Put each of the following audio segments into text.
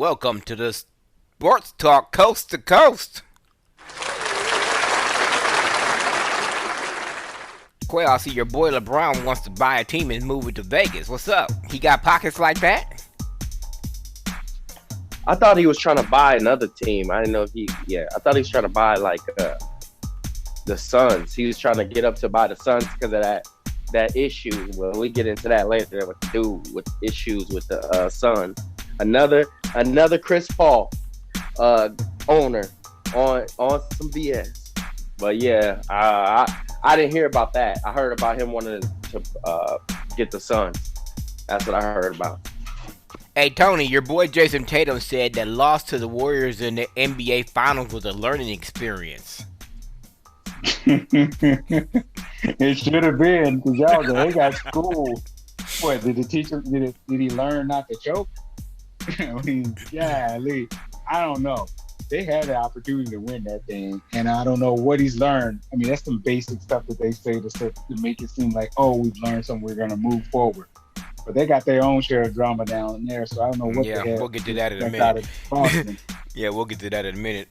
welcome to the Sports Talk Coast to Coast. Quail, I see your boy LeBron wants to buy a team and move it to Vegas. What's up? He got pockets like that? I thought he was trying to buy another team. I didn't know if I thought he was trying to buy the Suns. He was trying to get up to buy the Suns because of that issue. Well, we get into that later. What to do with issues with the Suns? Another Chris Paul owner on some BS. But yeah, I didn't hear about that. I heard about him wanting to get the Suns. That's what I heard about. Hey, Tony, your boy Jason Tatum said that loss to the Warriors in the NBA Finals was a learning experience. It should have been, because they got schooled. What, did the teacher, did he learn not to choke? I mean, I don't know. They had the opportunity to win that thing, and I don't know what he's learned. I mean, that's some basic stuff that they say to make it seem like, oh, we've learned something, we're going to move forward. But they got their own share of drama down there, so I don't know what the hell. We'll get to that in a minute. We'll get to that in a minute.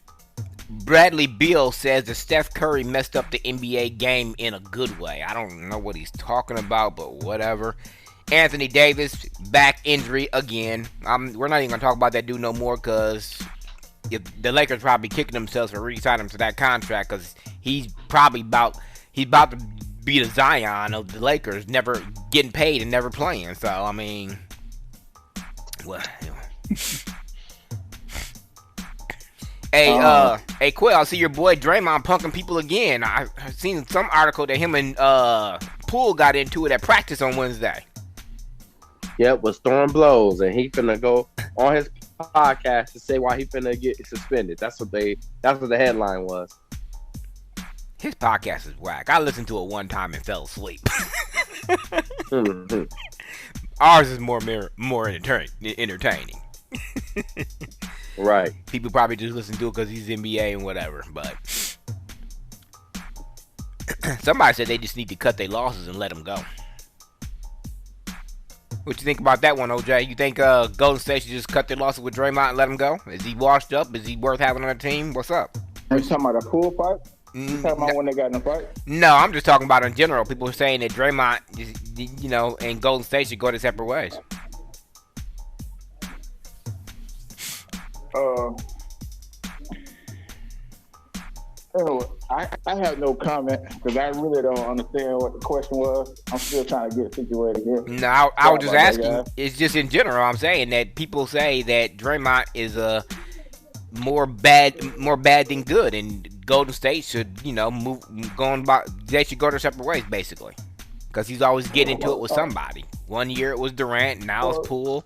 Bradley Beal says that Steph Curry messed up the NBA game in a good way. I don't know what he's talking about, but whatever. Anthony Davis, back injury again. We're not even going to talk about that dude no more because the Lakers probably kicking themselves for re-signing him to that contract because he's about to be the Zion of the Lakers, never getting paid and never playing. So, I mean, well, anyway. Hey, Quill, I see your boy Draymond punking people again. I've seen some article that him and Poole got into it at practice on Wednesday. Yep, was throwing blows, and he finna go on his podcast to say why he finna get suspended. That's what the headline was. His podcast is whack. I listened to it one time and fell asleep. Ours is more entertaining. Right. People probably just listen to it because he's NBA and whatever, but somebody said they just need to cut their losses and let them go. What you think about that one, OJ? You think Golden State should just cut their losses with Draymond and let him go? Is he washed up? Is he worth having on a team? What's up? Are you talking about a pool fight? You talking about when they got in a fight? No, I'm just talking about in general. People are saying that Draymond, and Golden State should go their separate ways. I have no comment because I really don't understand what the question was. I'm still trying to get situated here. No, I was just asking. It's just in general. I'm saying that people say that Draymond is more bad than good, and Golden State should, they should go their separate ways basically, because he's always getting into it with somebody. One year it was Durant, now it's Poole.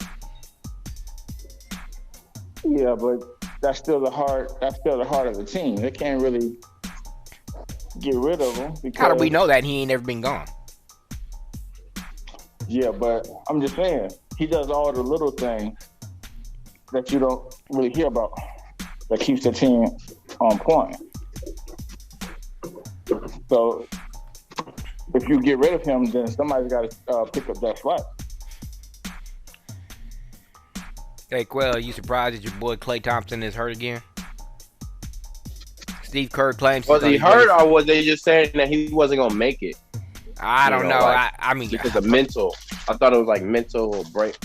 Yeah, but that's still the heart of the team. They can't really get rid of him. How do we know that he ain't ever been gone? Yeah, but I'm just saying, he does all the little things that you don't really hear about that keeps the team on point. So if you get rid of him, then somebody's got to pick up that slack. Hey, Quell, are you surprised that your boy Klay Thompson is hurt again? Steve Kerr claims... Was he hurt, or was they just saying that he wasn't going to make it? I don't know. I mean... Because of mental. I thought it was like mental break,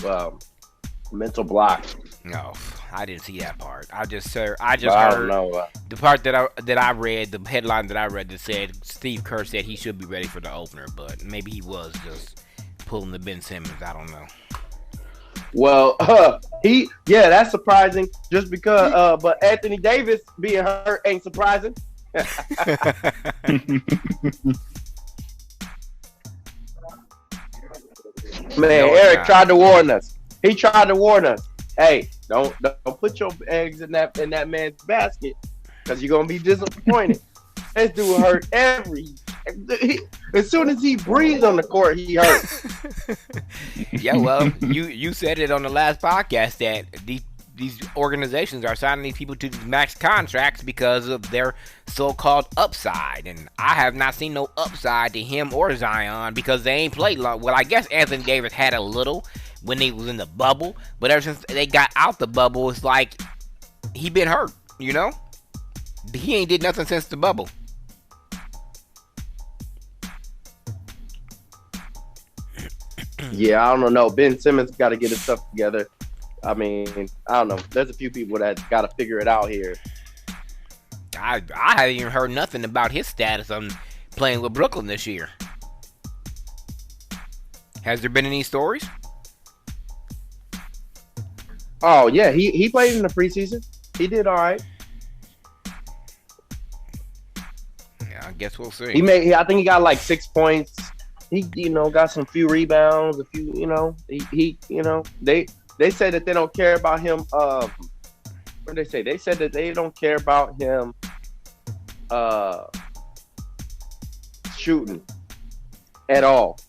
mental block. No, I didn't see that part. I just heard the part that I read, the headline that I read that said Steve Kerr said he should be ready for the opener, but maybe he was just pulling the Ben Simmons. I don't know. Well, that's surprising. Just because, but Anthony Davis being hurt ain't surprising. Man, Eric tried to warn us. He tried to warn us. Hey, don't put your eggs in that man's basket, because you're gonna be disappointed. This dude hurt as soon as he breathed on the court, he hurt. Yeah, well, you said it on the last podcast that these organizations are signing these people to these max contracts because of their so-called upside, and I have not seen no upside to him or Zion because they ain't played long. Well, I guess Anthony Davis had a little when he was in the bubble. But ever since they got out the bubble, it's like he been hurt. You know, he ain't did nothing since the bubble. Yeah, I don't know. Ben Simmons got to get his stuff together. I mean, I don't know. There's a few people that got to figure it out here. I haven't even heard nothing about his status on playing with Brooklyn this year. Has there been any stories? Oh yeah, he played in the preseason. He did all right. Yeah, I guess we'll see. I think he got like 6 points. He got some few rebounds. A few, he they said that they don't care about him. What did they say? They said that they don't care about him shooting at all.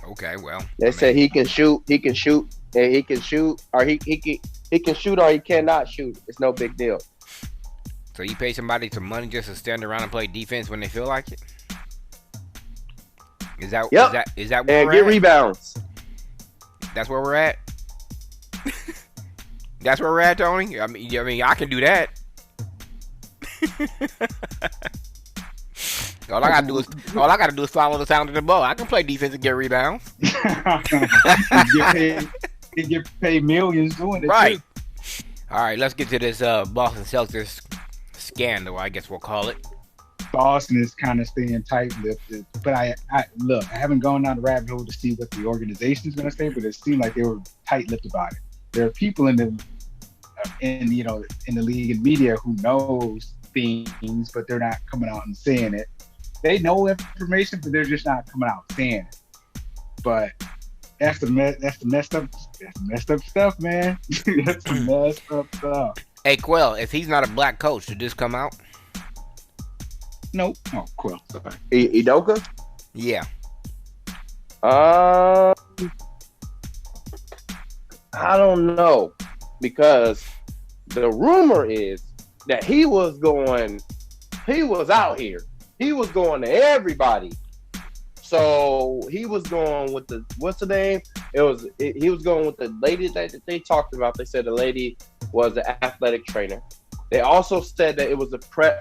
Okay, well. They said he can shoot, and he can shoot, or he can shoot or he cannot shoot. It's no big deal. So you pay somebody some money just to stand around and play defense when they feel like it? Is that yep. Is that where and we're get at? Rebounds? That's where we're at. That's where we're at, Tony. I mean, I can do that. All I gotta do is follow the sound of the ball. I can play defense and get rebounds. You get paid millions doing it. Right. Too. All right, let's get to this Boston Celtics scandal, I guess we'll call it. Boston is kind of staying tight-lipped, but I haven't gone down the rabbit hole to see what the organization is going to say, but it seemed like they were tight-lipped about it. There are people in the league and media who knows things, but they're not coming out and saying it. They know information, but they're just not coming out saying it. But that's the messed up stuff, man. That's the messed up stuff. Hey, Quell, if he's not a black coach, should this come out? Nope. Oh, Quill. Sorry. Udoka? Yeah. I don't know, because the rumor is that he was out here. He was going to everybody. So he was going with what's the name? He was going with the lady that they talked about. They said the lady was an athletic trainer. They also said that it was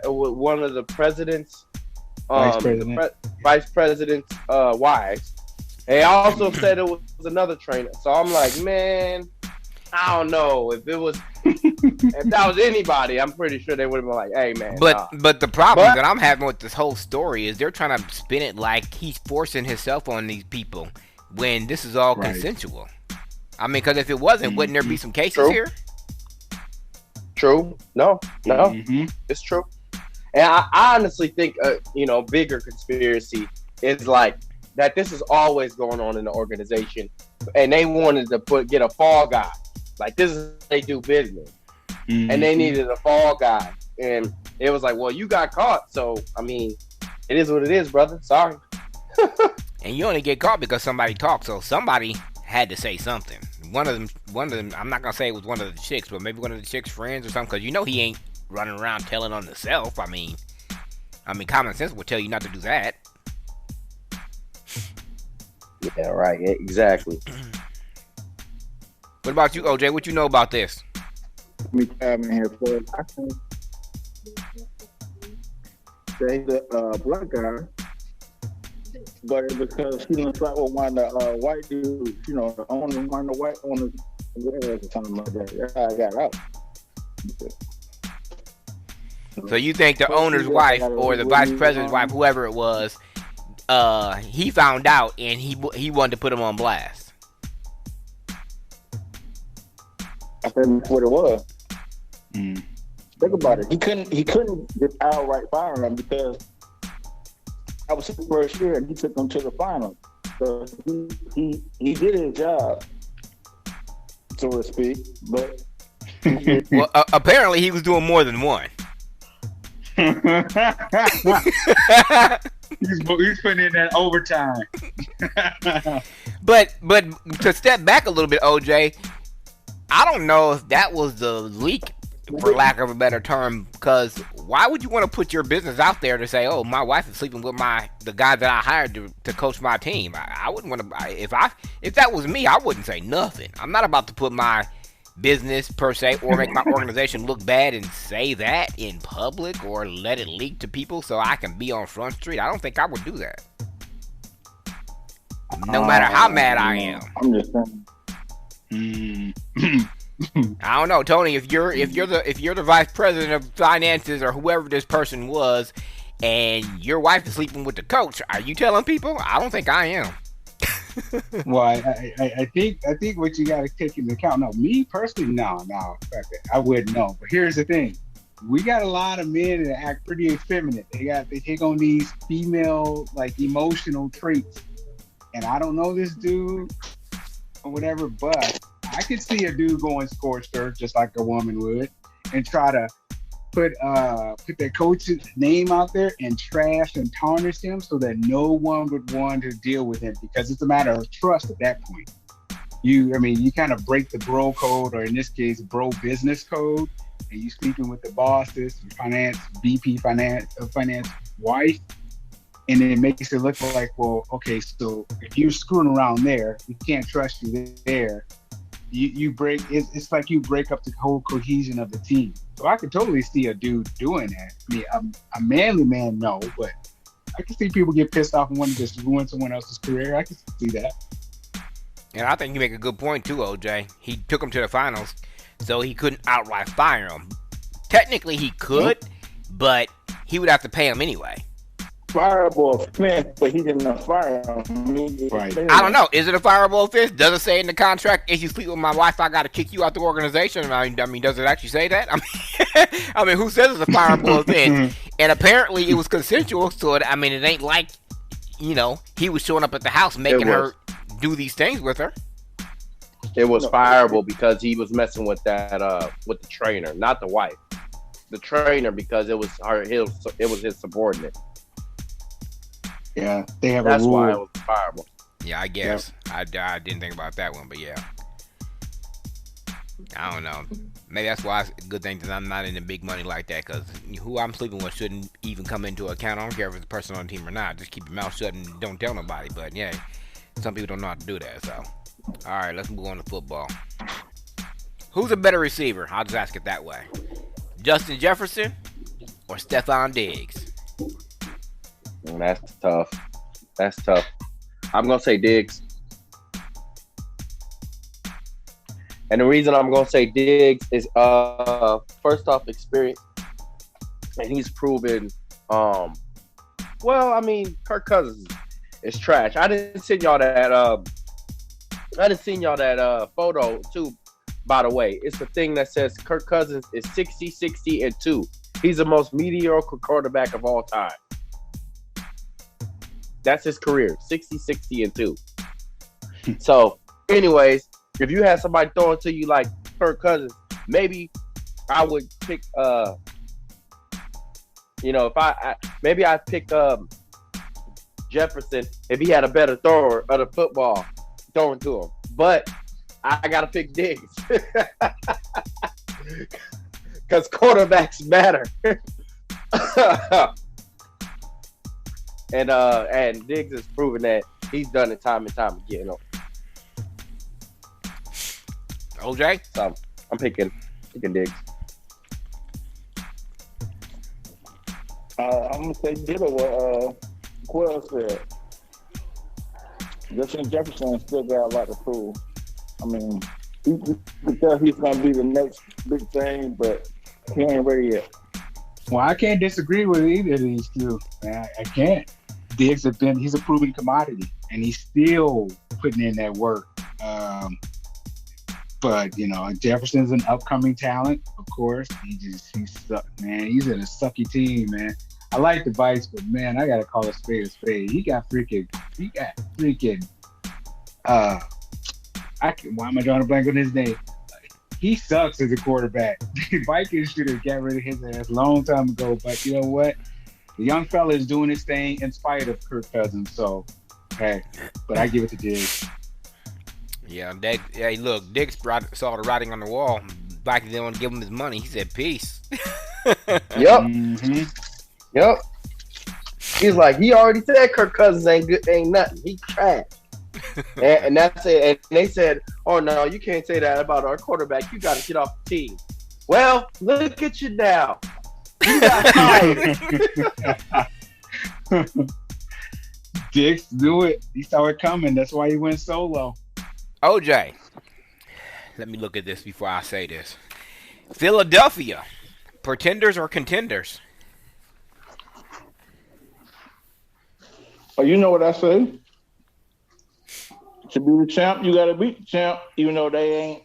one of the president's vice president's wives. They also said it was another trainer. So I'm like, man, I don't know if that was anybody. I'm pretty sure they would have been like, hey, man. But the problem that I'm having with this whole story is they're trying to spin it like he's forcing himself on these people when this is all consensual. I mean, because if it wasn't, wouldn't there be some cases here? True. No, it's true. And I honestly think, bigger conspiracy is like that. This is always going on in the organization, and they wanted to get a fall guy. Like, this is how they do business, and they needed a fall guy, and it was like, well, you got caught, so I mean, it is what it is, brother. Sorry. And you only get caught because somebody talked, so somebody had to say something. One of them. I'm not gonna say it was one of the chicks, but maybe one of the chicks' friends or something. Because he ain't running around telling on himself. I mean, common sense would tell you not to do that. Yeah, right. Exactly. What about you, OJ? What you know about this? Let me come in here for I can say the black guy, but it's because he didn't fight with one of the white dudes, the owner, one of the white owners, or something like that. That's how I got out. So you think the owner's wife or the vice president's wife, whoever it was, he found out and he wanted to put him on blast? I think that's what it was. Think about it. He couldn't just outright fire him because I was his first year and he took him to the final. So he did his job, so to speak. But well, apparently he was doing more than one. He's putting in that overtime. But to step back a little bit, OJ, I don't know if that was the leak for lack of a better term, because why would you want to put your business out there to say, "Oh, my wife is sleeping with the guy that I hired to coach my team"? I wouldn't want to. If that was me, I wouldn't say nothing. I'm not about to put my business per se or make my organization look bad and say that in public or let it leak to people so I can be on Front Street. I don't think I would do that. No matter how mad I am. I'm just saying. I don't know, Tony. If you're the vice president of finances or whoever this person was, and your wife is sleeping with the coach, are you telling people? I don't think I am. Well, I think what you got to take into account. No, me personally, no, I wouldn't know. But here's the thing: we got a lot of men that act pretty effeminate. They take on these female like emotional traits, and I don't know this dude or whatever, but I could see a dude going scorched earth just like a woman would, and try to put their coach's name out there and trash and tarnish him so that no one would want to deal with him, because it's a matter of trust at that point. You kind of break the bro code, or in this case, bro business code, and you sleeping with the boss's finance wife, and it makes it look like, well, okay, so if you're screwing around there, we can't trust you there. You break. It's like you break up the whole cohesion of the team. So I could totally see a dude doing that. I mean, a manly man, no, but I can see people get pissed off and want to just ruin someone else's career. I can see that. And I think you make a good point too, OJ. He took him to the finals, so he couldn't outright fire him. Technically, he could, but he would have to pay him anyway. Fireable offense, but he didn't fire him. Right. I don't know. Is it a fireable offense? Does it say in the contract, if you sleep with my wife, I got to kick you out the organization? I mean, does it actually say that? I mean, who says it's a fireable offense? And apparently, it was consensual. So it ain't like, he was showing up at the house making her do these things with her. It was fireable because he was messing with with the trainer, not the wife. The trainer, because it was his subordinate. Yeah, they have That's a rule. why it was fireable. Yeah, I guess. Yep. I didn't think about that one, but yeah. I don't know. Maybe that's why it's a good thing that I'm not into big money like that, because who I'm sleeping with shouldn't even come into account. I don't care if it's a person on the team or not. Just keep your mouth shut and don't tell nobody. But yeah, some people don't know how to do that. So, all right, let's move on to football. Who's a better receiver? I'll just ask it that way. Justin Jefferson or Stephon Diggs? That's tough. I'm going to say Diggs. And the reason I'm going to say Diggs is, first off, experience. And he's proven, Kirk Cousins is trash. I didn't send y'all that photo, too, by the way. It's the thing that says Kirk Cousins is 60, 60, and 2. He's the most mediocre quarterback of all time. That's his career, 60, 60, and 2. So, anyways, if you had somebody throwing to you like Kirk Cousins, maybe I would pick, maybe I'd pick Jefferson if he had a better thrower of the football throwing to him. But I got to pick Diggs because quarterbacks matter. And Diggs has proven that he's done it time and time again. OJ? So I'm picking Diggs. I'm gonna say ditto what Quill said. Justin Jefferson still got a lot to prove. I mean, you can tell he's gonna be the next big thing, but he ain't ready yet. Well, I can't disagree with either of these two. I can't. Diggs he's a proven commodity, and he's still putting in that work. But Jefferson's an upcoming talent, of course. He sucked, man. He's in a sucky team, man. I like the Vice, but man, I gotta call a spade a spade. He got freaking. Why am I drawing a blank on his name? He sucks as a quarterback. The Vikings should have got rid of his ass a long time ago. But you know what? The young fella is doing his thing in spite of Kirk Cousins. So, hey, but I give it to Diggs. Yeah, look, Diggs saw the writing on the wall. Vikings didn't want to give him his money. He said, "Peace." Yep. Mm-hmm. Yep. He's like, he already said Kirk Cousins ain't good, ain't nothing. He trash. and that's it. And they said, "Oh no, you can't say that about our quarterback. You got to get off the team." Well, look at you now. You got fired. Dix knew it. He saw it coming. That's why he went solo. OJ, let me look at this before I say this. Philadelphia, pretenders or contenders? Oh, you know what I say? To be the champ, you got to beat the champ. Even though they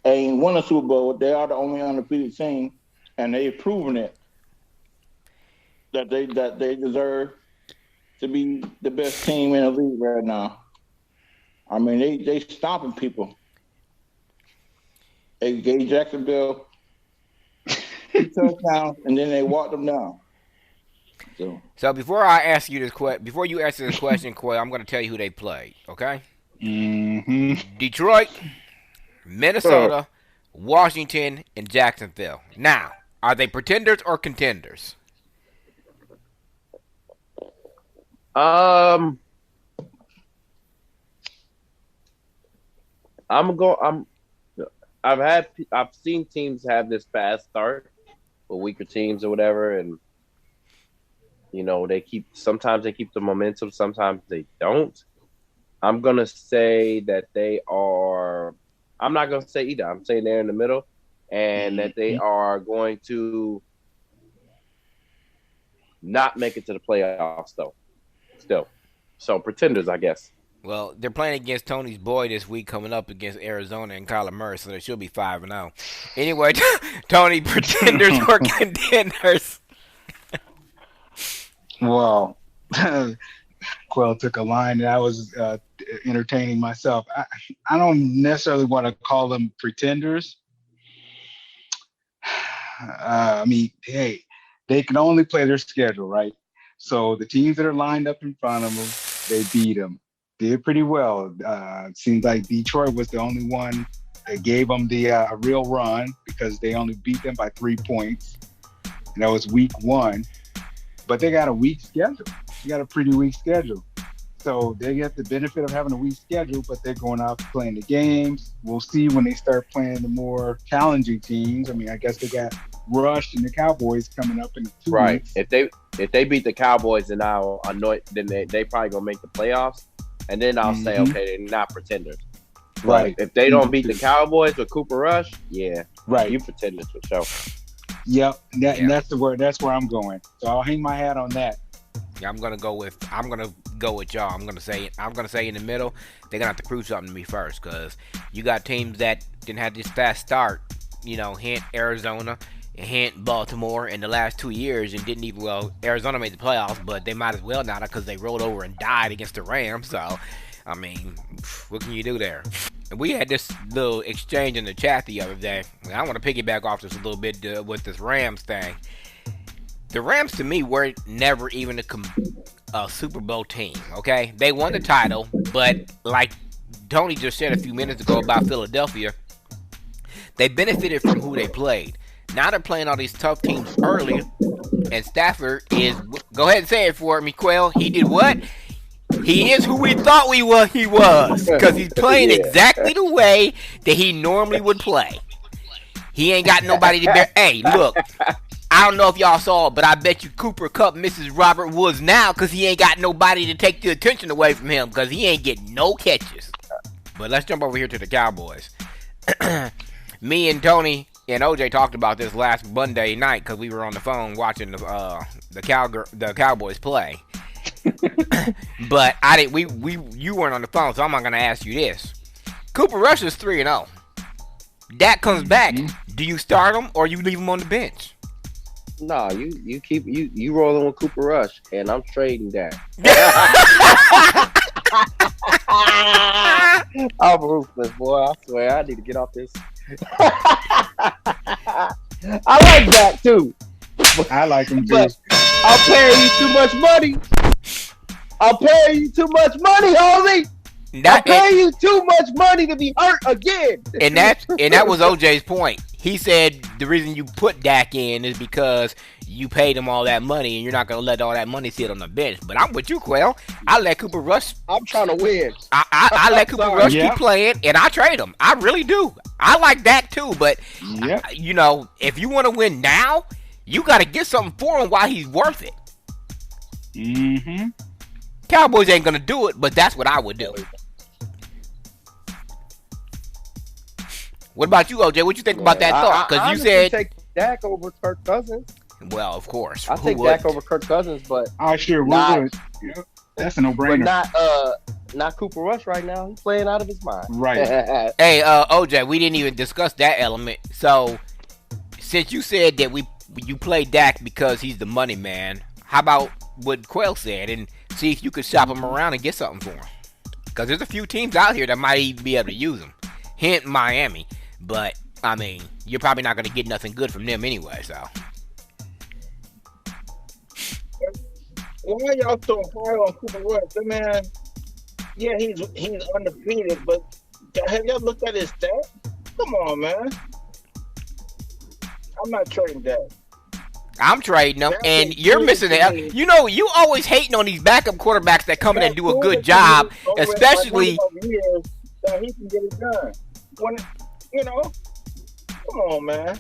ain't won a Super Bowl, they are the only undefeated team, and they've proven it that they deserve to be the best team in the league right now. I mean, they stomping people. They gave Jacksonville 2 touchdowns, and then they walked them down. So before I ask you this before you answer this question, Quay, I'm going to tell you who they played. Okay? Mm-hmm. Detroit, Minnesota, Washington, and Jacksonville. Now, are they pretenders or contenders? I've seen teams have this fast start for weaker teams or whatever, and sometimes they keep the momentum, sometimes they don't. I'm gonna say that they are. I'm not gonna say either. I'm saying they're in the middle, and that they are going to not make it to the playoffs though. Still, so pretenders, I guess. Well, they're playing against Tony's boy this week, coming up against Arizona and Kyler Murray, so they should be 5-0. Anyway, Tony, pretenders or contenders? Well, Quill took a line that I was entertaining myself. I don't necessarily want to call them pretenders. I mean, hey, they can only play their schedule, right? So the teams that are lined up in front of them, they beat them. Did pretty well. It seems like Detroit was the only one that gave them the real run because they only beat them by 3 points. And that was week 1. But they got a weak schedule. They got a pretty weak schedule. So they get the benefit of having a weak schedule, but they're going out playing the games. We'll see when they start playing the more challenging teams. I mean, I guess they got Rush and the Cowboys coming up in 2 weeks. If they beat the Cowboys, then then they probably gonna make the playoffs. And then I'll say, okay, they're not pretenders. Right. If they don't beat the Cowboys with Cooper Rush, yeah, right, you pretenders for sure. Yep, and that's the word. That's where I'm going. So I'll hang my hat on that. Yeah, I'm gonna go with y'all. I'm gonna say in the middle, they're gonna have to prove something to me first, because you got teams that didn't have this fast start. Hint Arizona, hint Baltimore in the last 2 years, and didn't even. Well, Arizona made the playoffs, but they might as well not because they rolled over and died against the Rams. So, I mean, what can you do there? And we had this little exchange in the chat the other day. I want to piggyback off this a little bit with this Rams thing. The Rams, to me, were never even a Super Bowl team, okay? They won the title, but like Tony just said a few minutes ago about Philadelphia, they benefited from who they played. Now they're playing all these tough teams early, and Stafford is... Go ahead and say it for me, Quail. He did what? He is who we thought he was, because he's playing exactly the way that he normally would play. He ain't got nobody to bear. Hey, look, I don't know if y'all saw it, but I bet you Cooper Kupp misses Robert Woods now because he ain't got nobody to take the attention away from him because he ain't getting no catches. But let's jump over here to the Cowboys. Me and Tony and OJ talked about this last Monday night because we were on the phone watching the Cowboys play. But you weren't on the phone, so I'm not gonna ask you this. Cooper Rush is 3-0. Dak comes back. Do you start him or you leave him on the bench? No, you keep rolling with Cooper Rush, and I'm trading Dak. I'm ruthless, boy. I swear, I need to get off this. I like Dak too. I like him too. But I'm paying you too much money. I'm paying you too much money, homie. I pay you too much money to be hurt again. And that was OJ's point. He said the reason you put Dak in is because you paid him all that money, and you're not gonna let all that money sit on the bench. But I'm with you, Quell. I let Cooper Rush. I'm trying to win. I let Cooper Rush keep playing, and I trade him. I really do. I like Dak too, but you know, if you want to win now, you got to get something for him while he's worth it. Mm-hmm. Cowboys ain't gonna do it, but that's what I would do. What about you, OJ? What you think about that thought? Because you said take Dak over Kirk Cousins. Well, of course. I take Dak over Kirk Cousins, but I sure would. That's a no-brainer. But not Cooper Rush right now. He's playing out of his mind. Right. Hey, OJ, we didn't even discuss that element. So, since you said that you play Dak because he's the money man, how about what Quell said and see if you could shop him around and get something for him? Because there's a few teams out here that might even be able to use him. Hint, Miami. But, I mean, you're probably not going to get nothing good from them anyway, so. Why y'all so high on Cooper Rush? The man, yeah, he's undefeated, but have y'all looked at his stats? Come on, man. I'm not trading that. I'm trading them, and you're missing it. You know, you always hating on these backup quarterbacks that come in and do a good job, especially. That he can get it done. When, you know, come on, man.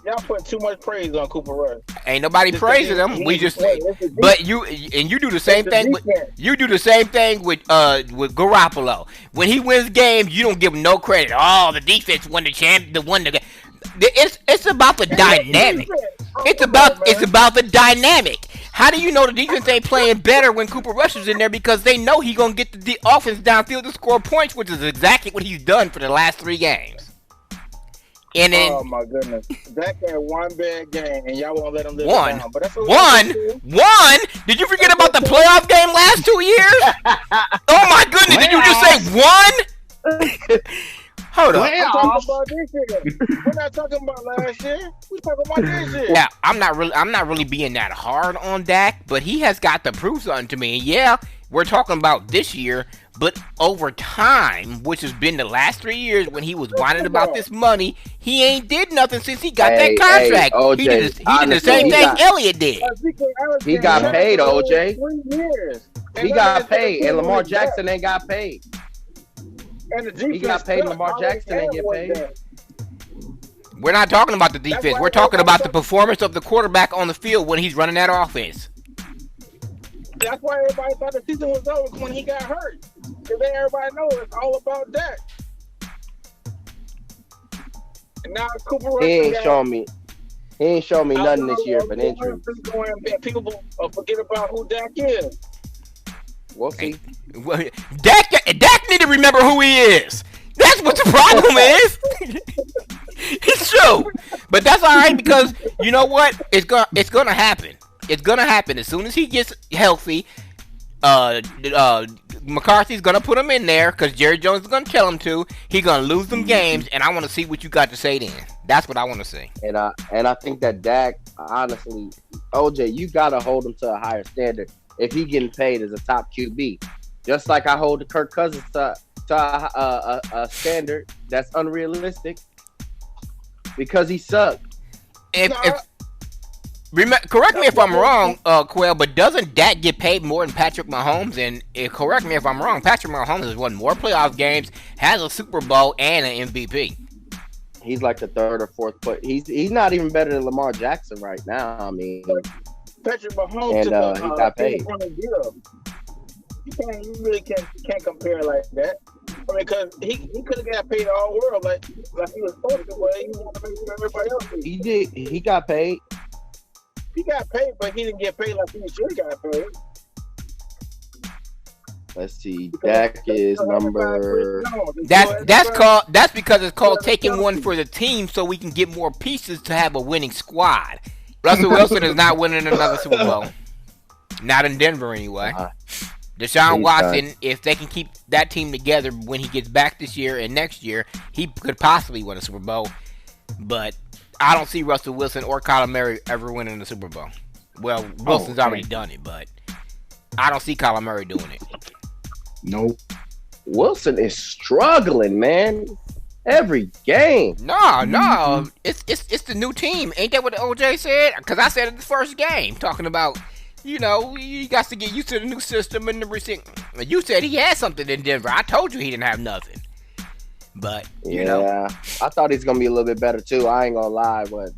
Y'all put too much praise on Cooper Rush. Ain't nobody praising him. We just, but you do the same thing. You do the same thing with Garoppolo. When he wins games, you don't give him no credit. Oh, the defense won the champ. It's about the dynamic. It's about the dynamic. How do you know the defense ain't playing better when Cooper Rush is in there? Because they know he's gonna get the offense downfield to score points, which is exactly what he's done for the last 3 games. And then, oh my goodness, Dak had one bad game, and y'all won't let him live one. Down. But that's One. Did you forget about the playoff game last 2 years? Oh my goodness! Did you just say one? Hold on. We're talking about this year. We're not talking about last year. We're talking about this year. Yeah, I'm not really being that hard on Dak, but he has got to prove something to me. And yeah, we're talking about this year, but over time, which has been the last 3 years when he was whining about this money, he ain't did nothing since he got that contract. OJ, he did the same thing Elliott did. He got paid, OJ. He got paid, and Lamar Jackson ain't got paid. He got paid. Lamar Jackson ain't get paid. We're not talking about the defense. We're talking about the performance of the quarterback on the field when he's running that offense. That's why everybody thought the season was over when he got hurt. Because everybody knows it's all about that. And now Cooper Rush. He ain't shown me nothing this year but injury. People forget about who Dak is. We'll see. Dak need to remember who he is. That's what the problem is. It's true, but that's all right because you know what? It's gonna happen. It's gonna happen as soon as he gets healthy. McCarthy's gonna put him in there because Jerry Jones is gonna tell him to. He's gonna lose them games, and I want to see what you got to say then. That's what I want to see. And I think that Dak, honestly, OJ, you gotta hold him to a higher standard if he getting paid as a top QB. Just like I hold the Kirk Cousins to a standard that's unrealistic because he sucked. Correct me if I'm wrong, Quell, but doesn't Dak get paid more than Patrick Mahomes? And correct me if I'm wrong, Patrick Mahomes has won more playoff games, has a Super Bowl, and an MVP. He's like the third or fourth put. He's not even better than Lamar Jackson right now. I mean, Patrick Mahomes and he got paid. You really can't compare like that. I mean, because he could have got paid all world like he was supposed to. Well, he wanted to make sure everybody else did. He did. He got paid. He got paid, but he didn't get paid like he should have got paid. Let's see. Dak is number. That's because it's called taking one for the team, so we can get more pieces to have a winning squad. Russell Wilson is not winning another Super Bowl. Not in Denver anyway. Deshaun Watson, if they can keep that team together when he gets back this year and next year, he could possibly win a Super Bowl. But I don't see Russell Wilson or Kyler Murray ever winning the Super Bowl. Well, Wilson's already done it, but I don't see Kyler Murray doing it. Nope. Wilson is struggling, man. Every game. No, it's the new team. Ain't that what OJ said? Because I said it the first game, talking about, you got to get used to the new system and everything. You said he had something in Denver. I told you he didn't have nothing. But I thought he's gonna be a little bit better too. I ain't gonna lie, but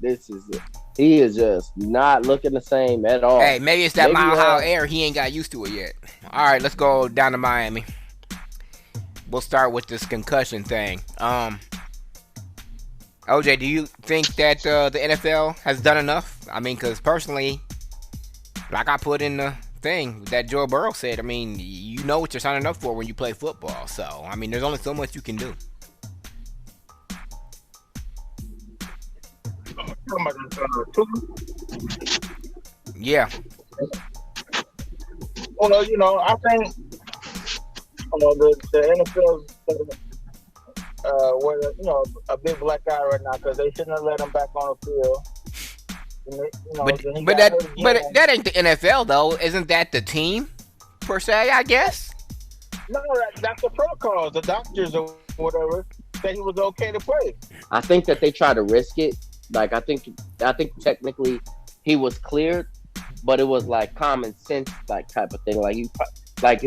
he is just not looking the same at all. Hey, maybe it's that mile air. He ain't got used to it yet. All right, let's go down to Miami. We'll start with this concussion thing. OJ, do you think that the NFL has done enough? I mean, because personally, like I put in the thing that Joe Burrow said, I mean, you know what you're signing up for when you play football. So, I mean, there's only so much you can do. Yeah. Well, I think the NFL with a big black guy right now because they shouldn't have let him back on the field. But that ain't the NFL though. Isn't that the team per se? I guess. No, that's the protocols. The doctors or whatever said he was okay to play. I think that they try to risk it. Like I think technically he was cleared, but it was like common sense like type of thing. Like it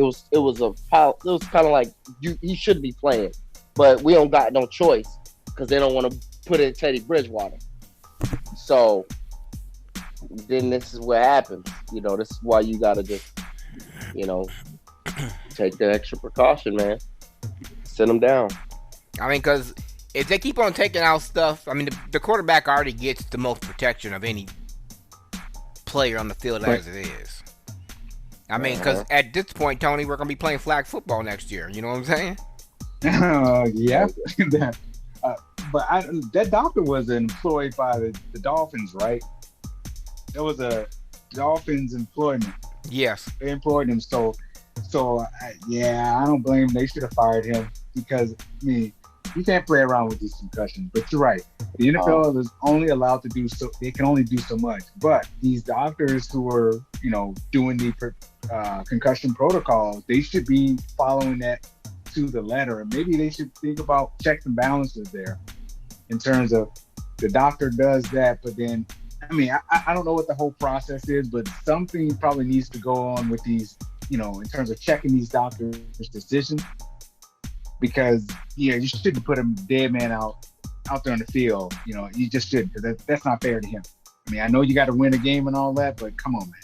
was kind of like he should be playing, but we don't got no choice because they don't want to put in Teddy Bridgewater. So then this is what happens. This is why you gotta just take the extra precaution, man. Sit them down. I mean, because if they keep on taking out stuff, I mean, the quarterback already gets the most protection of any player on the field as it is. I mean, because at this point, Tony, we're going to be playing flag football next year. You know what I'm saying? Yeah. But that doctor was employed by the Dolphins, right? There was a Dolphins employment. Yes. They employed him. So I don't blame him. They should have fired him because, I mean, you can't play around with these concussions. But you're right. The NFL is only allowed to do so. They can only do so much. But these doctors who are, doing the concussion protocols, they should be following that to the letter. And maybe they should think about checks and balances there in terms of the doctor does that. But then, I mean, I don't know what the whole process is, but something probably needs to go on with these, in terms of checking these doctors' decisions. Because you shouldn't put a dead man out there on the field. You just shouldn't, because that's not fair to him. I mean, I know you got to win a game and all that, but come on, man.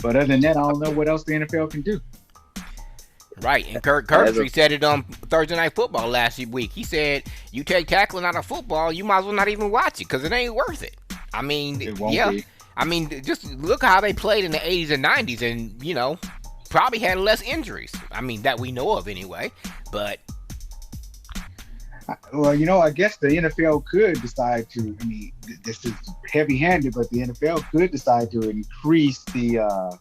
But other than that, I don't know what else the NFL can do. Right, and Kirktree said it on Thursday Night Football last week. He said, you take tackling out of football, you might as well not even watch it, because it ain't worth it. I mean, be. I mean, just look how they played in the 80s and 90s, and, probably had less injuries. I mean, that we know of anyway. But well, I guess the NFL could decide to. I mean, this is heavy-handed, but the NFL could decide to increase the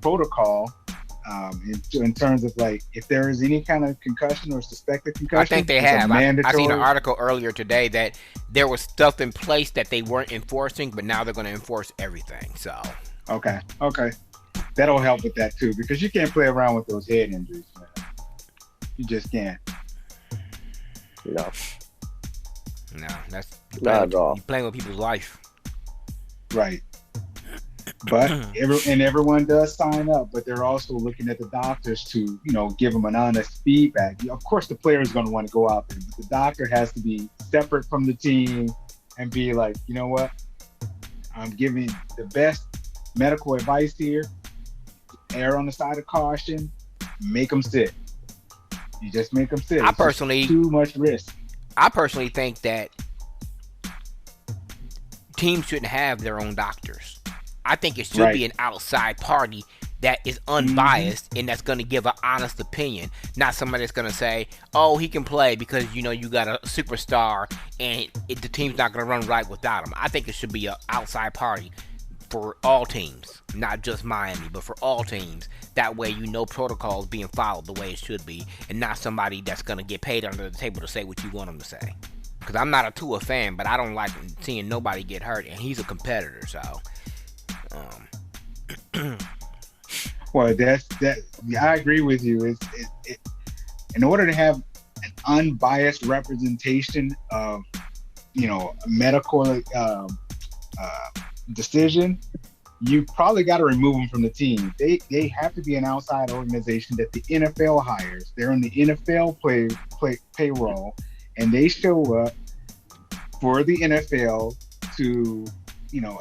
protocol in terms of like if there is any kind of concussion or suspected concussion. I think they have. I seen an article earlier today that there was stuff in place that they weren't enforcing, but now they're going to enforce everything. So okay. That'll help with that too, because you can't play around with those head injuries, man. You just can't. No, that's not at all. You're playing with people's life, right? But everyone does sign up, but they're also looking at the doctors to, give them an honest feedback. Of course, the player is going to want to go out there, but the doctor has to be separate from the team and be like, you know what? I'm giving the best medical advice here. Err on the side of caution. Make them sit. You just make them sit. It's too much risk. I personally think that teams shouldn't have their own doctors. I think it should be an outside party that is unbiased and that's going to give an honest opinion, not somebody that's going to say, oh, he can play because, you got a superstar and the team's not going to run right without him. I think it should be an outside party for all teams, not just Miami, but for all teams. That way, protocol is being followed the way it should be, and not somebody that's going to get paid under the table to say what you want them to say. Because I'm not a Tua fan, but I don't like seeing nobody get hurt, and he's a competitor, so. Well, that. Yeah, I agree with you. In order to have an unbiased representation of medical decision, you probably got to remove them from the team. They have to be an outside organization that the NFL hires. They're on the NFL payroll, and they show up for the NFL to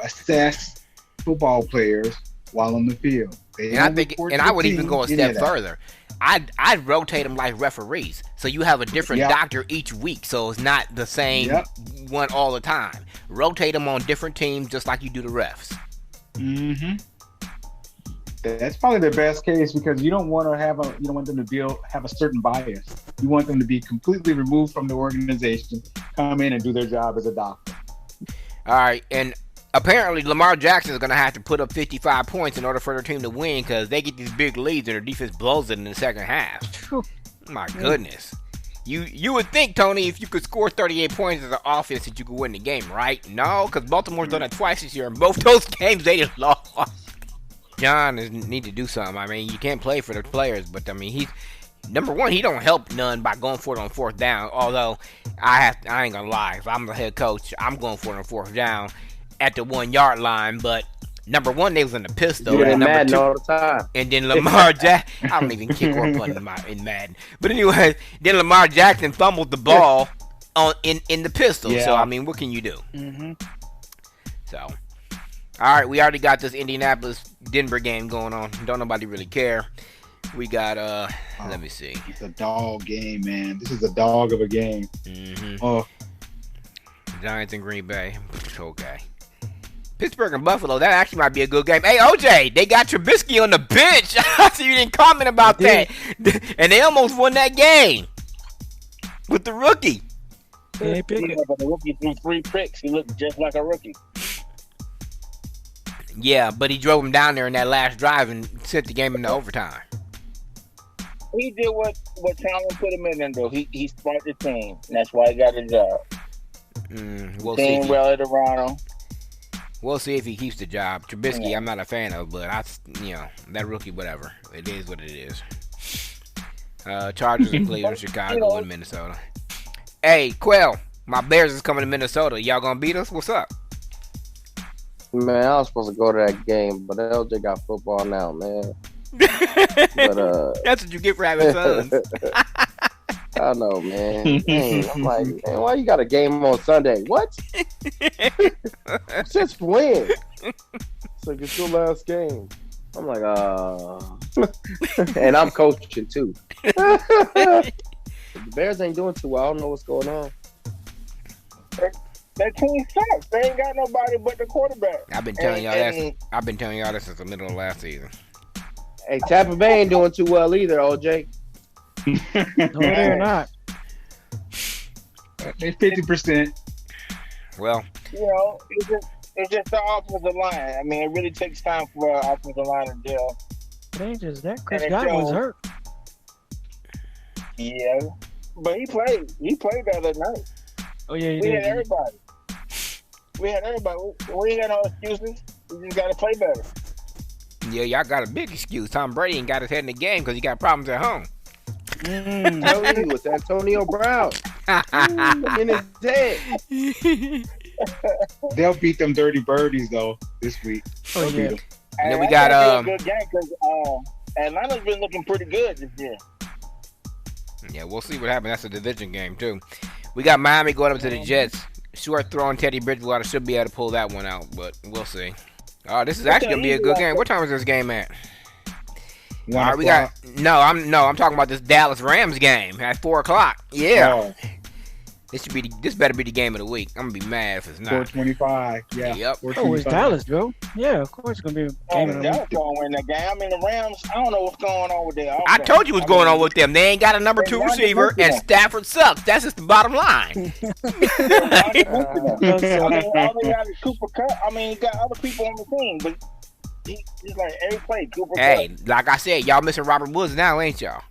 assess football players while on the field. I would even go a step further. I'd rotate them like referees, so you have a different doctor each week, so it's not the same one all the time. Rotate them on different teams, just like you do the refs. Mm-hmm. That's probably the best case, because you don't want them to have a certain bias. You want them to be completely removed from the organization, come in and do their job as a doctor. All right, and apparently Lamar Jackson is going to have to put up 55 points in order for their team to win, because they get these big leads and their defense blows it in the second half. My goodness. You would think, Tony, if you could score 38 points as an offense, that you could win the game, right? No, because Baltimore's done it twice this year. In both those games, they just lost. John need to do something. I mean, you can't play for the players, but I mean, he's number one. He don't help none by going for it on fourth down. Although I ain't gonna lie, if I'm the head coach, I'm going for it on fourth down at the 1 yard line. But number one, they was in the pistol. Yeah, and number Madden two, all the time. and then Lamar Jackson. I don't even kick or punt in Madden. But anyway, then Lamar Jackson fumbled the ball in the pistol. Yeah. So I mean, what can you do? Mm-hmm. So, all right, we already got this Indianapolis-Denver game going on. Don't nobody really care. We got let me see. It's a dog game, man. This is a dog of a game. Mm-hmm. Oh, Giants and Green Bay. Okay. Pittsburgh and Buffalo, that actually might be a good game. Hey, OJ, they got Trubisky on the bench. So you didn't comment about that. And they almost won that game with the rookie. Yeah, But the rookie threw 3 picks. He looked just like a rookie. Yeah, but he drove him down there in that last drive and sent the game into overtime. He did what Tomlin put him in and do. He sparked the team. And that's why he got the job. We'll Team see. rallied around him. We'll see if he keeps the job. Trubisky, I'm not a fan of, but that rookie, whatever. It is what it is. Chargers in Cleveland, Chicago, and Minnesota. Hey, Quell, my Bears is coming to Minnesota. Y'all gonna beat us? What's up? Man, I was supposed to go to that game, but LJ got football now, man. But That's what you get for having sons. I know, man. Dang, I'm like, man, why you got a game on Sunday? What? Since when? It's like, it's your last game. I'm like, and I'm coaching too. The Bears ain't doing too well. I don't know what's going on. That team sucks. They ain't got nobody but the quarterback. I've been telling y'all this since the middle of last season. Hey, Tampa Bay ain't doing too well either, OJ. No, they're not. They're 50%. Well, It's just the offensive line. I mean, it really takes time for our offensive line to deal. It ain't just that. Chris And it Godwin's shows. hurt. Yeah, but he played. He played the other night. Oh yeah, he We had did. everybody. We ain't got no excuses. We just got to play better. yeah, y'all got a big excuse. Tom Brady ain't got his head in the game because he got problems at home. Tell you, it's Antonio Brown. In his head. They'll beat them dirty birdies though this week. Oh They'll beat yeah. 'em. And then we that's got, gonna be a good game because Atlanta's been looking pretty good this year. Yeah, we'll see what happens. That's a division game, too. We got Miami going up to the Jets. Short throwing Teddy Bridgewater should be able to pull that one out, but we'll see. This is actually going to be a good game. What time is this game at? All right, we got I'm talking about this Dallas Rams game at 4:00. Yeah. This better be the game of the week. I'm gonna be mad if it's not. 425. Yeah. Yep. Oh, it's Dallas, Joe. Yeah, of course it's gonna be a game of the Dallas week. gonna win that game. I mean, the Rams. I don't know what's going on with their I offense. told you what's going on with them. They ain't got a number 2 receiver, and Stafford sucks. That's just the bottom line. All they got is Cooper Cup. I mean, you got other people on the team, but he's like every play Cooper Hey, Cup. like I said, y'all missing Robert Woods now, ain't y'all?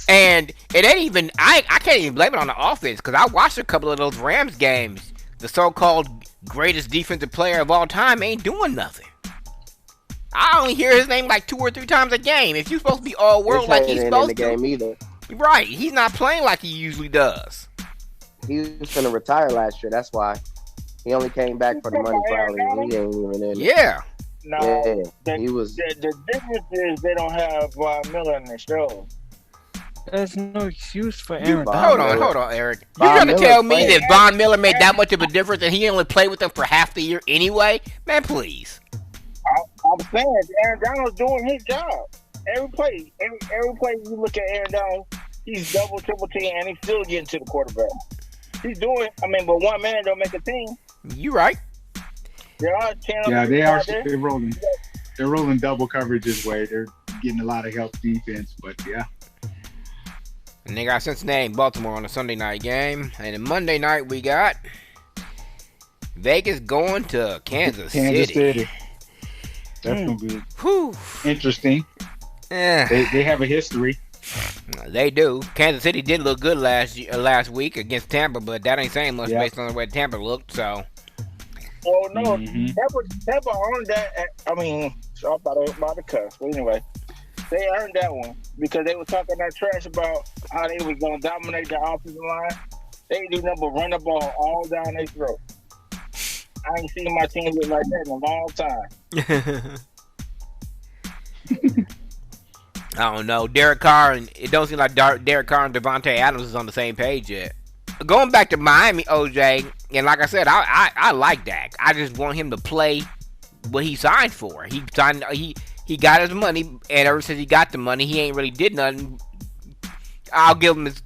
And it ain't even I can't even blame it on the offense, because I watched a couple of those Rams games. The so-called greatest defensive player of all time ain't doing nothing. I only hear his name like 2 or 3 times a game. If you're supposed to be all world like he's supposed in the game either. Right, he's not playing like he usually does. He was gonna retire last year. That's why he only came back for the money. Probably he ain't even in. Yeah. No, he was. The difference is they don't have Von Miller in the show. There's no excuse for Aaron. Hold on, Eric. You trying to tell me that Von Miller made that much of a difference and he only played with them for half the year anyway? Man, please. I'm saying Aaron Donald's doing his job. Every play you look at Aaron Donald, he's double, triple team, and he's still getting to the quarterback. He's doing. I mean, but one man don't make a team. You right. There are they are. They're rolling. They're rolling double coverage this way. They're getting a lot of help defense, but yeah. And they got Cincinnati and Baltimore on a Sunday night game. And then Monday night we got Vegas going to Kansas City. That's going to be interesting. Yeah. They have a history. They do. Kansas City did look good last week against Tampa, but that ain't saying much based on the way Tampa looked. So. Oh no, Tampa earned that. I mean, I'm about to cuss. But anyway, they earned that one because they were talking that trash about how they was gonna dominate the offensive line. They didn't do nothing but run the ball all down their throat. I ain't seen my team look like that in a long time. I don't know. Derek Carr, and it don't seem like Derek Carr and Devontae Adams is on the same page yet. Going back to Miami, OJ, and like I said, I like Dak. I just want him to play what he signed for. He got his money, and ever since he got the money, he ain't really did nothing. I'll give him his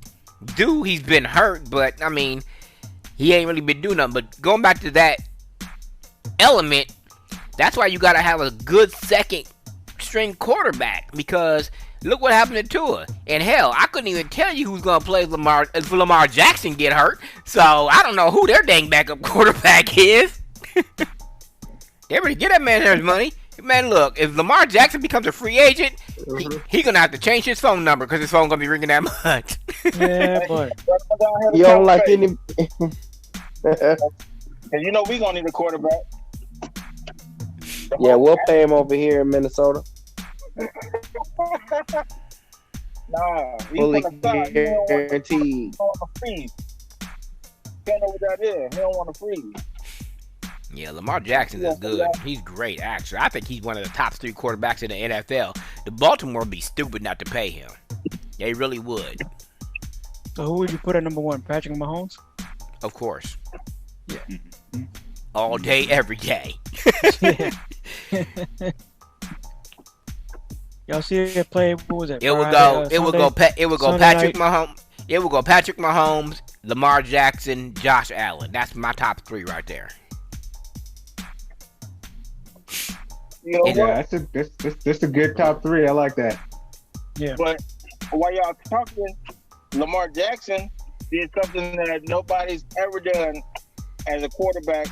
due. He's been hurt, but I mean, he ain't really been doing nothing. But going back to that element, that's why you got to have a good second string quarterback, because look what happened to Tua. And hell, I couldn't even tell you who's going to play Lamar if Lamar Jackson get hurt. So I don't know who their dang backup quarterback is. They already get that man his money. Man, look, if Lamar Jackson becomes a free agent, he going to have to change his phone number because his phone going to be ringing that much. Yeah, but you don't like any. And you know we going to need a quarterback. Yeah, we'll pay him over here in Minnesota. Nah, fully guaranteed. He don't want to freeze. Can't know what that is. He don't want to freeze. Yeah, Lamar Jackson is good. He's great, actually. I think he's one of the top 3 quarterbacks in the NFL. The Baltimore would be stupid not to pay him. They really would. So who would you put at number 1? Patrick Mahomes? Of course. Yeah. All day, every day. Y'all see it play? What was it? It would go Patrick Mahomes. It would go Patrick Mahomes, Lamar Jackson, Josh Allen. That's my top 3 right there. You know what? That's a good top 3. I like that. Yeah. But while y'all talking, Lamar Jackson did something that nobody's ever done as a quarterback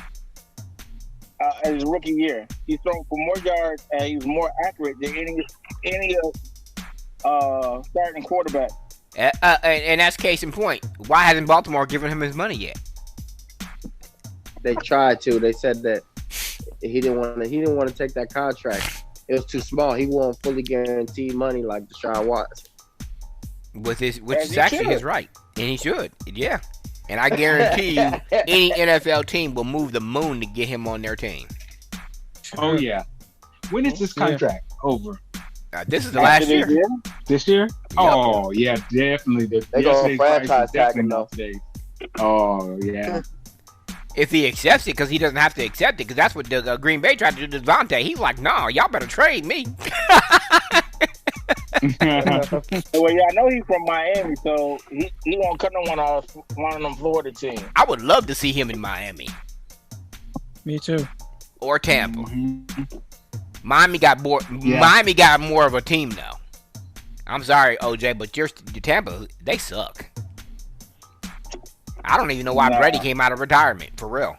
as his rookie year. He's thrown for more yards and he was more accurate than any starting quarterback. And that's case in point. Why hasn't Baltimore given him his money yet? They tried to. They said that he didn't want to take that contract. It was too small. He wanted fully guaranteed money like Deshaun Watson. Which is actually his right. And he should. Yeah. And I guarantee you, any NFL team will move the moon to get him on their team. Oh, yeah. When is this contract over? This is the last year. This year? Yep. Oh, yeah, definitely. They're going to franchise tag him, though. Oh, yeah. If he accepts it, because he doesn't have to accept it, because that's what the Green Bay tried to do to Devontae. He's like, no, y'all better trade me. Well, yeah, I know he's from Miami, so he won't cut no one off one of them Florida teams. I would love to see him in Miami. Me too. Or Tampa. Mm-hmm. Miami got more of a team though. I'm sorry, OJ, but your Tampa, they suck. I don't even know why Brady came out of retirement, for real.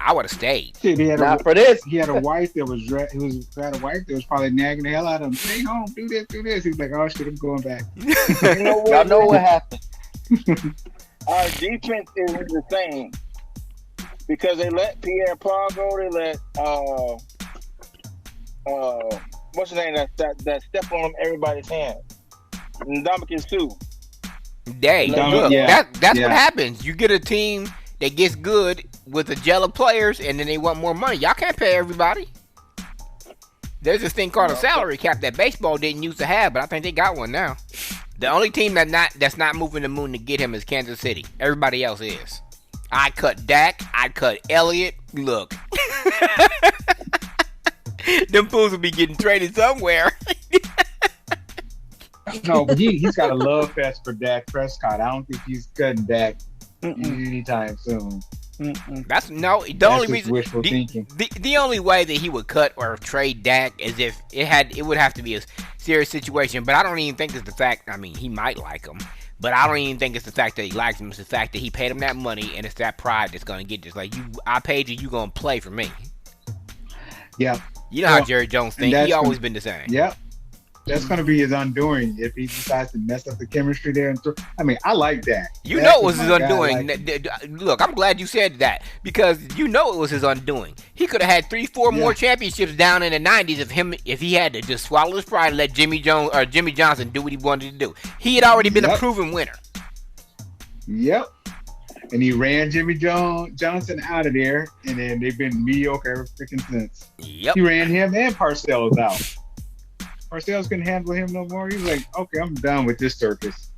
I would have stayed. Shit, Not for this. He had a wife that was probably nagging the hell out of him. Stay home, do this. He's like, oh shit, I'm going back. Y'all know what happened. Our defense is the same because they let Pierre Paul go. They let what's his name that step on everybody's hand? Ndamukong Suh. Look, that's what happens. You get a team that gets good with a gel of players, and then they want more money. Y'all can't pay everybody. There's this thing called a salary cap that baseball didn't used to have, but I think they got one now. The only team that's not moving the moon to get him is Kansas City. Everybody else is. I cut Dak. I cut Elliott. Look. Them fools will be getting traded somewhere. No, but he's got a love fest for Dak Prescott. I don't think he's cutting Dak anytime soon. The only reason the only way that he would cut or trade Dak is if it would have to be a serious situation. But I don't even think it's the fact. I mean, he might like him, but I don't even think it's the fact that he likes him. It's the fact that he paid him that money, and it's that pride that's gonna get this. Like I paid you, you gonna play for me. Yeah. You know how Jerry Jones thinks. He always been the same. Yep. That's going to be his undoing if he decides to mess up the chemistry there. I mean, I like that. You know it was his undoing. Look, I'm glad you said that because you know it was his undoing. He could have had 3-4 more championships down in the 90s if he had to just swallow his pride and let Jimmy Johnson do what he wanted to do. He had already been a proven winner. Yep. And he ran Jimmy Johnson out of there, and then they've been mediocre ever freaking since. Yep. He ran him and Parcells out. Parcells couldn't handle him no more. He's like, okay, I'm done with this circus.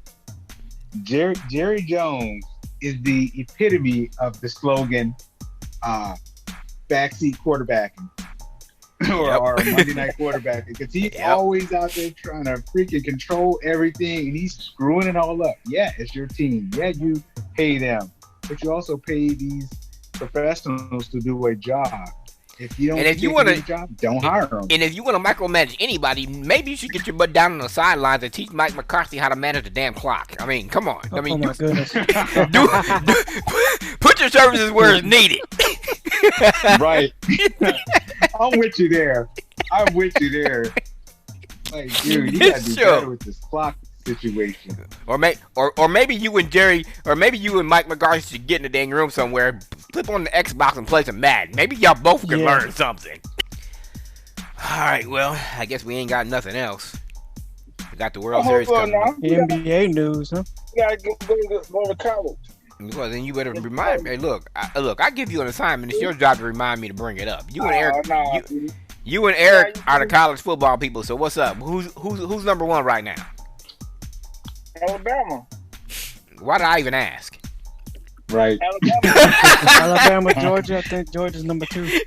Jerry Jones is the epitome of the slogan, backseat quarterbacking or Monday night quarterbacking, because he's always out there trying to freaking control everything, and he's screwing it all up. Yeah, it's your team. Yeah, you pay them, but you also pay these professionals to do a job. If you don't do a job, don't hire them. And if you want to micromanage anybody, maybe you should get your butt down on the sidelines and teach Mike McCarthy how to manage the damn clock. I mean, come on. I mean, my goodness. Put your services where it's needed. Right. I'm with you there. Like, dude, you gotta do better with this clock situation. Or maybe you and Jerry, or maybe you and Mike McCarthy should get in the dang room somewhere, flip on the Xbox and play some Madden. Maybe y'all both can learn something. All right, well, I guess we ain't got nothing else. We got the World Series coming up. NBA news, huh? You gotta go to college. Well, then you better remind me. Hey, look, I give you an assignment. It's your job to remind me to bring it up. You and Eric are the college football people. So what's up? Who's number one right now? Alabama. Why did I even ask? Right. Alabama, Georgia. I think Georgia's number 2.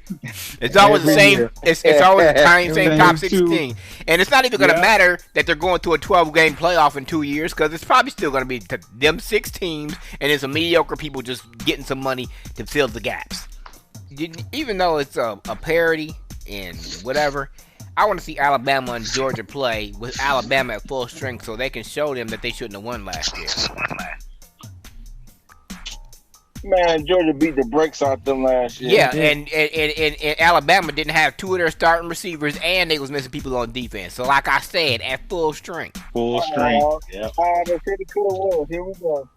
It's always the same. It's always the same top 16, and it's not even going to matter that they're going to a 12-game playoff in 2 years because it's probably still going to be them 6 teams, and it's a mediocre people just getting some money to fill the gaps. Even though it's a parity and whatever, I want to see Alabama and Georgia play with Alabama at full strength so they can show them that they shouldn't have won last year. Man, Georgia beat the brakes out them last year. Yeah, and Alabama didn't have 2 of their starting receivers, and they was missing people on defense. So, like I said, at full strength. Full strength. Yeah. They pretty cool. Here we go.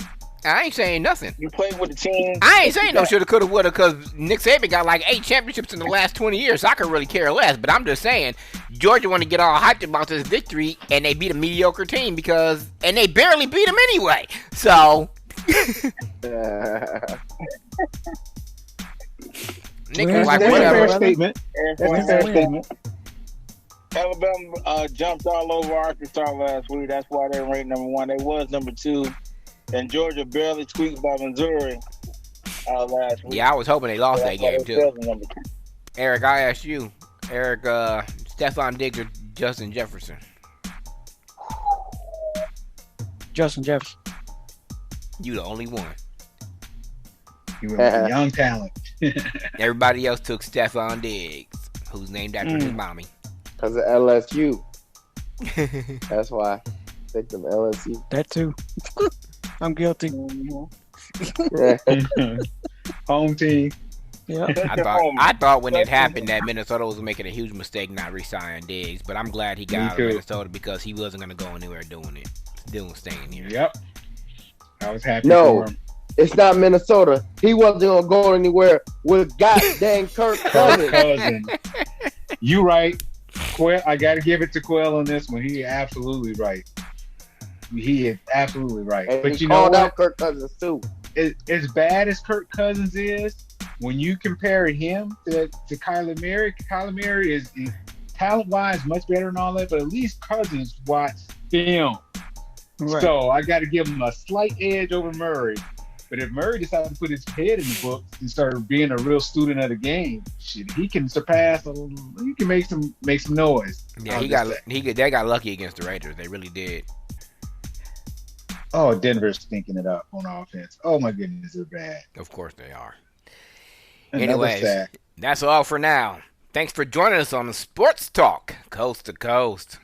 I ain't saying nothing. You played with the team. I ain't saying no shoulda, coulda, woulda, because Nick Saban got like 8 championships in the last 20 years, so I could really care less. But I'm just saying, Georgia want to get all hyped about this victory, and they beat a mediocre team and they barely beat them anyway. So. Nick, that's a fair statement. Alabama jumped all over Arkansas last week. That's why they ranked number 1. They was number 2. And Georgia barely squeaked by Missouri last week. Yeah, I was hoping they lost that game too. Eric, I asked you. Eric, Stephon Diggs or Justin Jefferson? Justin Jefferson. You the only one. You were a young talent. Everybody else took Stephon Diggs, who's named after his mommy. Because of LSU. That's why. Take them LSU. That too. I'm guilty. Home team. Yeah. I thought when it happened that Minnesota was making a huge mistake not re-signing Diggs, but I'm glad he got out of Minnesota because he wasn't going to go anywhere staying here. Yep. I was happy for him. It's not Minnesota. He wasn't going to go anywhere with goddamn Kirk Cousins. You right. Quell, I got to give it to Quell on this one. He is absolutely right. He is absolutely right. And but he you know called what? out Kirk Cousins too. As bad as Kirk Cousins is, when you compare him to Kyler Murray is talent-wise much better than all that, but at least Cousins watched film. Right. So I got to give him a slight edge over Murray. But if Murray decides to put his head in the books and start being a real student of the game, shit, he can surpass. He can make some noise. Yeah, they got lucky against the Raiders. They really did. Oh, Denver's stinking it up on offense. Oh my goodness, they're bad. Of course they are. Anyways, that's all for now. Thanks for joining us on the Sports Talk, Coast to Coast.